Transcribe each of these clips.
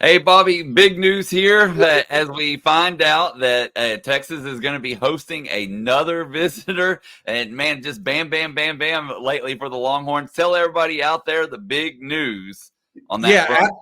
Hey, Bobby, big news here that as we find out that Texas is going to be hosting another visitor. And man, just bam, bam, bam, bam lately for the Longhorns. Tell everybody out there the big news on that Yeah, front.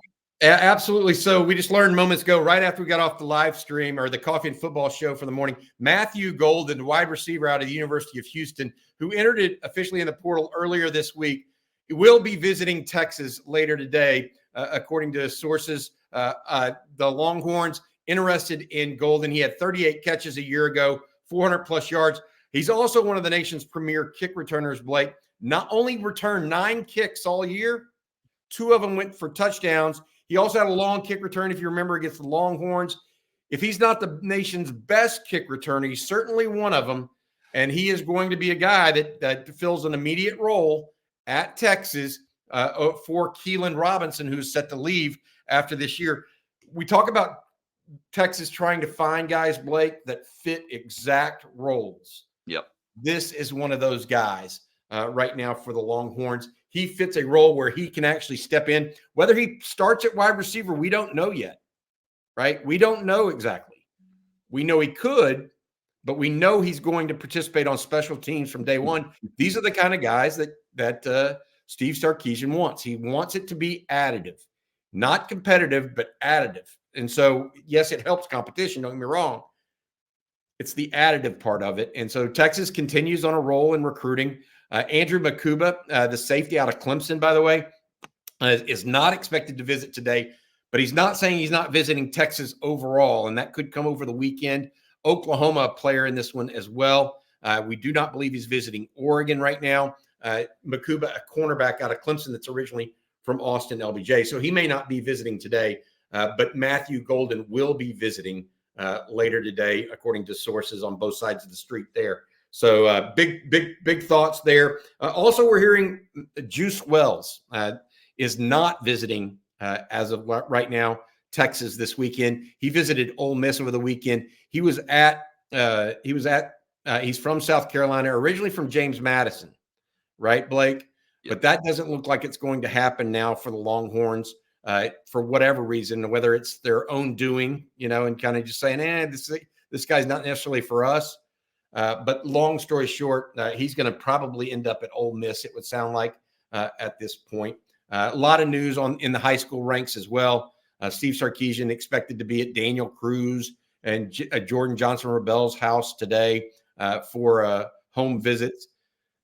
absolutely. So we just learned moments ago, right after we got off the live stream or the Coffee and Football show for the morning, Matthew Golden, wide receiver out of the University of Houston, who entered it officially in the portal earlier this week, will be visiting Texas later today, according to sources. The Longhorns interested in Golden. He had 38 catches a year ago, 400 plus yards. He's also one of the nation's premier kick returners, Blake. Not only returned 9 kicks all year, 2 of them went for touchdowns. He also had a long kick return, if you remember, against the Longhorns. If he's not the nation's best kick returner, he's certainly one of them. And he is going to be a guy that fills an immediate role at Texas for Keelan Robinson, who's set to leave after this year. We talk about Texas trying to find guys, Blake, that fit exact roles. Yep. This is one of those guys right now for the Longhorns. He fits a role where he can actually step in. Whether he starts at wide receiver, we don't know yet, right? We don't know exactly. We know he could, but we know he's going to participate on special teams from day one. These are the kind of guys that Steve Sarkisian wants. He wants it to be additive, not competitive, but additive. And so, yes, it helps competition. Don't get me wrong. It's the additive part of it. And so Texas continues on a roll in recruiting. Andrew Makuba, the safety out of Clemson, by the way, is not expected to visit today, but he's not saying he's not visiting Texas overall, and that could come over the weekend. Oklahoma, a player in this one as well. We do not believe he's visiting Oregon right now. Makuba, a cornerback out of Clemson that's originally from Austin, LBJ. So he may not be visiting today, but Matthew Golden will be visiting later today, according to sources on both sides of the street there. So big thoughts there. Also, we're hearing Juice Wells is not visiting as of right now Texas this weekend. He visited Ole Miss over the weekend. He's from South Carolina, originally from James Madison, right, Blake? Yep. But that doesn't look like it's going to happen now for the Longhorns. For whatever reason, whether it's their own doing, and kind of just saying, this guy's not necessarily for us. But long story short, he's going to probably end up at Ole Miss, it would sound like, at this point. A lot of news in the high school ranks as well. Steve Sarkisian expected to be at Daniel Cruz and Jordan Johnson Rebel's house today for home visits.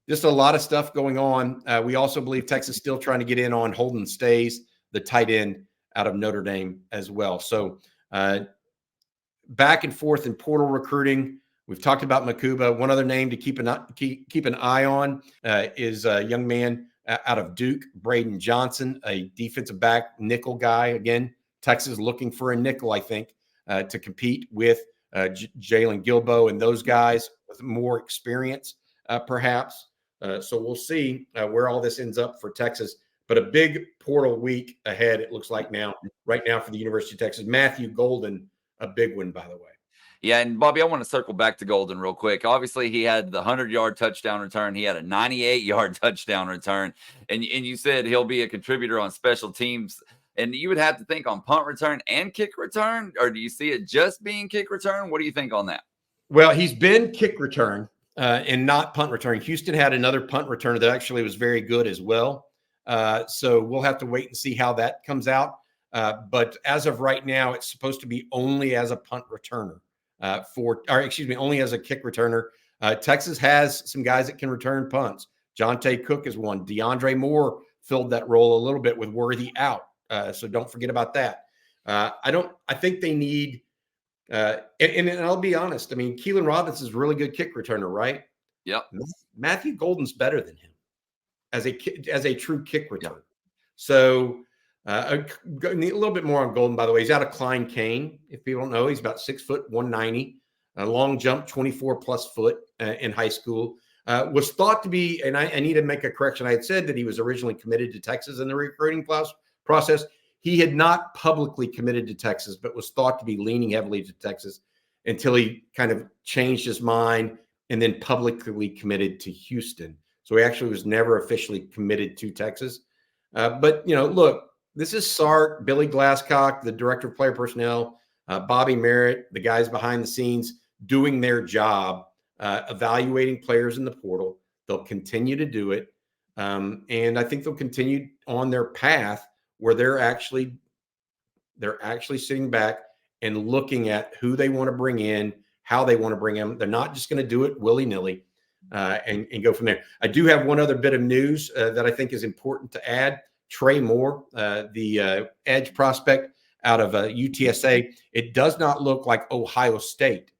Just a lot of stuff going on. We also believe Texas is still trying to get in on Holden Stays, the tight end out of Notre Dame as well. So back and forth in portal recruiting. We've talked about Makuba. One other name to keep an eye on is a young man out of Duke, Braden Johnson, a defensive back nickel guy. Again, Texas looking for a nickel, I think, to compete with Jalen Gilbo and those guys with more experience, perhaps. So we'll see where all this ends up for Texas. But a big portal week ahead, it looks like right now for the University of Texas. Matthew Golden, a big one, by the way. Yeah, and Bobby, I want to circle back to Golden real quick. Obviously, he had the 100-yard touchdown return. He had a 98-yard touchdown return. And you said he'll be a contributor on special teams. And you would have to think on punt return and kick return, or do you see it just being kick return? What do you think on that? Well, he's been kick return and not punt return. Houston had another punt returner that actually was very good as well. So we'll have to wait and see how that comes out. But as of right now, it's supposed to be only as a punt returner. Only as a kick returner. Texas has some guys that can return punts. Jonte Cook is one. DeAndre Moore filled that role a little bit with Worthy out. So don't forget about that. I think they need, and I'll be honest. I mean, Keelan Robinson is a really good kick returner, right? Yep. Matthew Golden's better than him as a true kick returner. Yep. So a little bit more on Golden, by the way. He's out of Klein Kane. If people don't know, he's about 6 foot, 190. A long jump, 24 plus foot in high school. Was thought to be, and I need to make a correction. I had said that he was originally committed to Texas in the recruiting process. He had not publicly committed to Texas, but was thought to be leaning heavily to Texas until he kind of changed his mind and then publicly committed to Houston. So he actually was never officially committed to Texas. But, look, this is Sark, Billy Glasscock, the director of player personnel, Bobby Merritt, the guys behind the scenes doing their job, evaluating players in the portal. They'll continue to do it. And I think they'll continue on their path where they're actually sitting back and looking at who they want to bring in, how they want to bring them. They're not just going to do it willy-nilly and go from there. I do have one other bit of news that I think is important to add. Trey Moore, the edge prospect out of UTSA, it does not look like Ohio State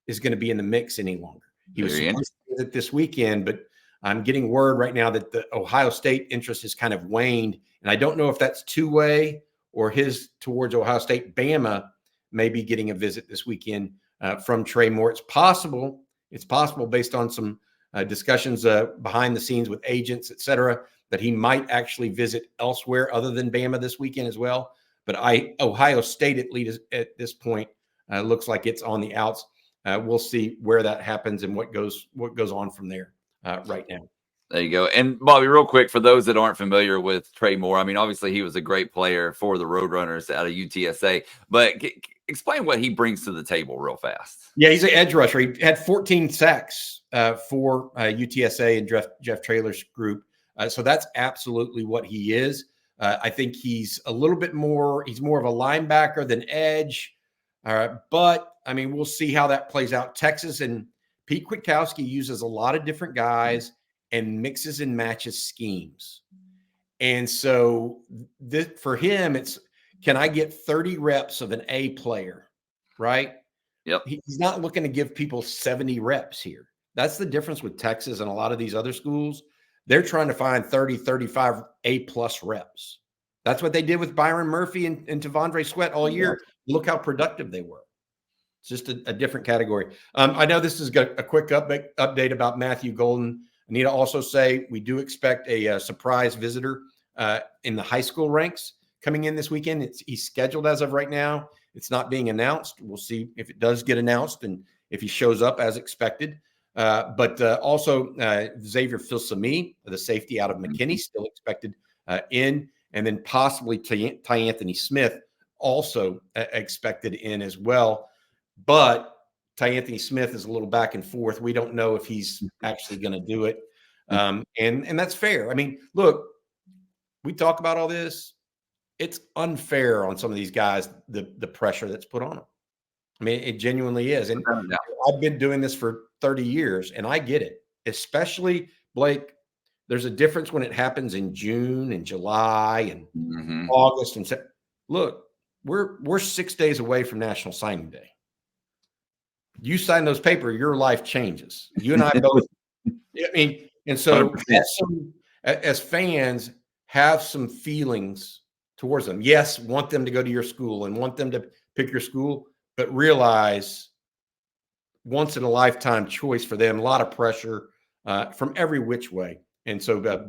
is going to be in the mix any longer. He was supposed to visit this weekend, but I'm getting word right now that the Ohio State interest has kind of waned. And I don't know if that's two-way or his towards Ohio State. Bama may be getting a visit this weekend from Trey Moore. It's possible based on some discussions behind the scenes with agents, et cetera, that he might actually visit elsewhere other than Bama this weekend as well. But Ohio State at least at this point looks like it's on the outs. We'll see where that happens and what goes on from there right now. There you go. And Bobby, real quick, for those that aren't familiar with Trey Moore, I mean, obviously he was a great player for the Roadrunners out of UTSA, but explain what he brings to the table real fast. Yeah, he's an edge rusher. He had 14 sacks for UTSA and Jeff Traylor's group. So that's absolutely what he is. I think he's a little bit more, he's more of a linebacker than edge. But, I mean, we'll see how that plays out. Texas and Pete Kwiatkowski uses a lot of different guys and mixes and matches schemes. And so for him, it's, can I get 30 reps of an A player, right? Yep. He's not looking to give people 70 reps here. That's the difference with Texas and a lot of these other schools. They're trying to find 30, 35 A-plus reps. That's what they did with Byron Murphy and Tavondre Sweat all year. Look how productive they were. It's just a different category. I know this is a quick update about Matthew Golden. I need to also say we do expect a surprise visitor in the high school ranks coming in this weekend. He's scheduled as of right now. It's not being announced. We'll see if it does get announced and if he shows up as expected. But also Xavier Filsaime, the safety out of McKinney, still expected in. And then possibly Ty Anthony Smith also expected in as well. But Ty Anthony Smith is a little back and forth. We don't know if he's actually going to do it. And that's fair. I mean, look, we talk about all this. It's unfair on some of these guys, the pressure that's put on them. I mean, it genuinely is. And I've been doing this for 30 years, and I get it. Especially, Blake, there's a difference when it happens in June and July and August. And look, we're 6 days away from National Signing Day. You sign those papers, your life changes. You and I both. I mean, and so as fans, have some feelings towards them. Yes, want them to go to your school and want them to pick your school, but realize once in a lifetime choice for them, a lot of pressure from every which way. And so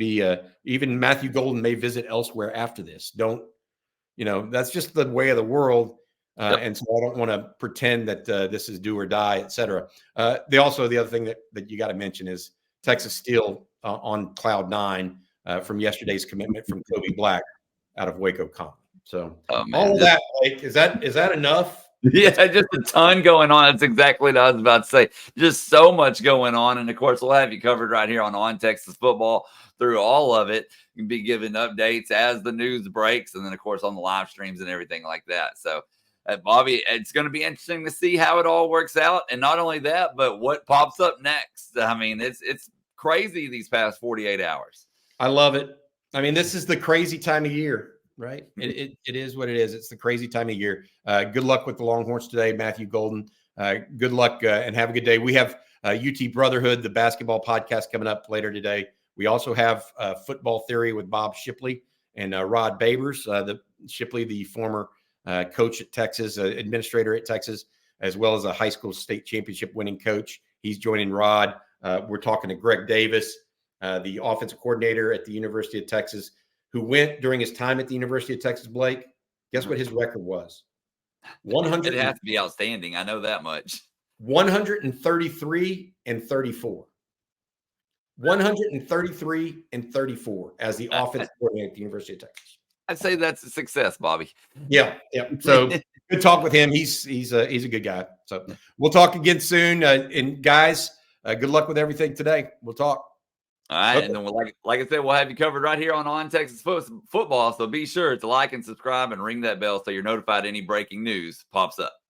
even Matthew Golden may visit elsewhere after this. That's just the way of the world. And so I don't want to pretend that this is do or die, et cetera. The other thing that you got to mention is Texas still on cloud 9 from yesterday's commitment from Kobe Black out of Waco Common. So all of that, Blake, is that enough? Yeah, just a ton going on. That's exactly what I was about to say. Just so much going on. And of course, we'll have you covered right here on Texas Football through all of it. You can be giving updates as the news breaks. And then, of course, on the live streams and everything like that. So, Bobby, it's going to be interesting to see how it all works out. And not only that, but what pops up next. I mean, it's crazy these past 48 hours. I love it. I mean, this is the crazy time of year. Right. It is what it is. It's the crazy time of year. Good luck with the Longhorns today, Matthew Golden. Good luck and have a good day. We have UT Brotherhood, the basketball podcast coming up later today. We also have Football Theory with Bob Shipley and Rod Babers, Shipley, the former coach at Texas, administrator at Texas, as well as a high school state championship winning coach. He's joining Rod. We're talking to Greg Davis, the offensive coordinator at the University of Texas, who went during his time at the University of Texas, Blake. Guess what his record was? 100. It has to be outstanding. I know that much. 133 and 34. 133 and 34 as the offensive coordinator at the University of Texas. I'd say that's a success, Bobby. Yeah. So good talk with him. He's a good guy. So we'll talk again soon. And guys, good luck with everything today. We'll talk. All right. Okay. And then like I said, we'll have you covered right here on Texas Football. So be sure to like and subscribe and ring that bell so you're notified any breaking news pops up.